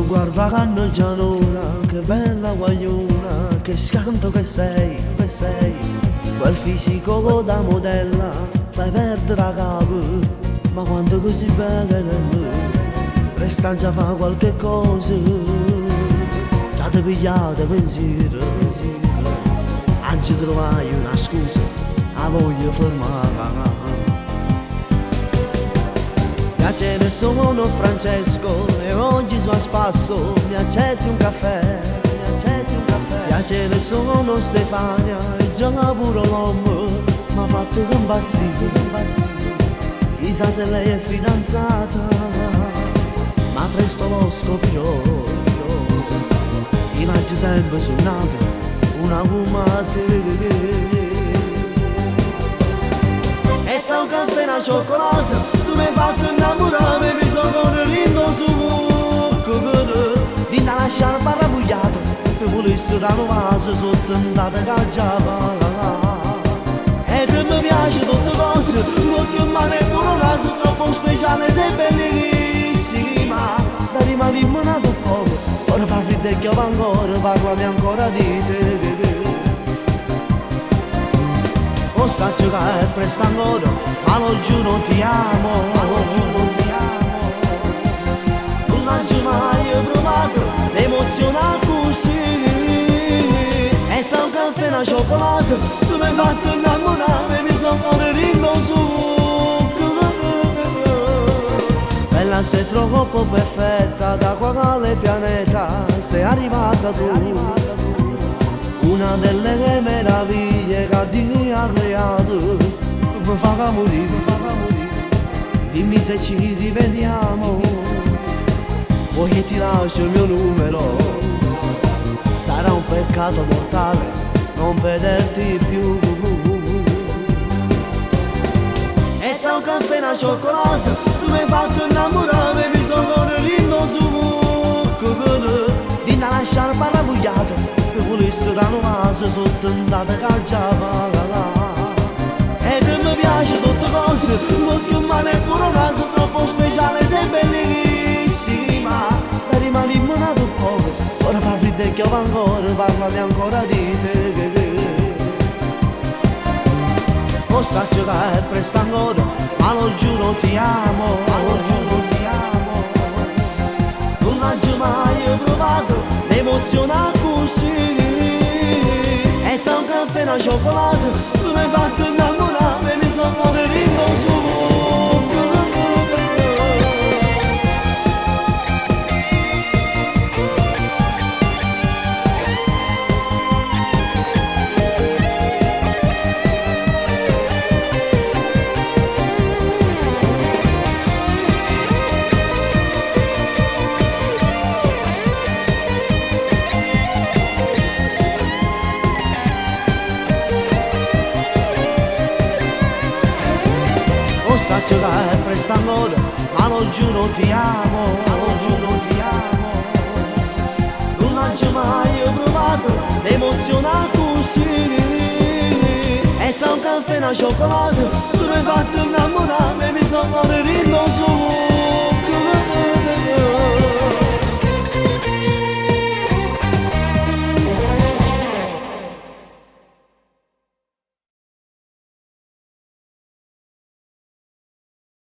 Guarda canna che bella guagliona, che scanto che sei, quel fisico da modella, fai perdere la capo, ma quando così bella resta già fa qualche cosa, già ti pigliate pensiero, anzi trovai una scusa, la voglio fermare. Piacere sono Francesco e oggi sono a spasso, mi accetti un caffè, Piacere sono Stefania e già pure l'uomo m'ha fatto impazzire, chissà se lei è fidanzata, ma presto lo scoprirò, immagino sempre suonata una fumata. E tra un caffè e una cioccolata tu mi hai fatto innamorare, mi sono rindo su mucco di una lasciare parrabugliata, ti volessi da un vaso sotto andata cacciava. E te mi piace tutte cose, l'occhio in mano e pure un naso troppo speciale, sei bellissima, da rimanimmo nato poco, ora parli del chiavo ancora, parlami ancora di te. Lo saggio che è presto ancora, ma lo giuro ti amo, non ho mai provato l'emozione così. E tra un caffè e una cioccolata tu mi hai fatto innamorare, mi sono ancora rindo su. Bella sei troppo perfetta, da quale pianeta sei arrivata tu? Una delle meraviglie che Dio ha creato, mi fa morire, dimmi se ci rivediamo, poi che ti lascio il mio numero, sarà un peccato mortale non vederti più. E tra un caffè e una cioccolata tu mi hai fatto innamorare, mi sono rindo su mucco di una lasciare parrabugliata, ti volessi da un vaso sotto andata calciava. E te mi piace tutte cose, l'occhio in mano e pure un naso troppo speciale, sei bellissima, da rimanimmo nato poco, ora parli del chiavo ancora, parlami ancora di te. Lo saggio che è presto ancora, ma lo giuro ti amo, non ho mai provato l'emozione così. E tra un caffè e una cioccolata tu mi hai fatto innamorare, mi sono ancora rindo su. Saggio che è presto ancora, ma lo giuro ti amo, non ho mai provato l'emozione così. E tra un caffè e una cioccolata tu mi hai fatto innamorare, mi sono rindo su.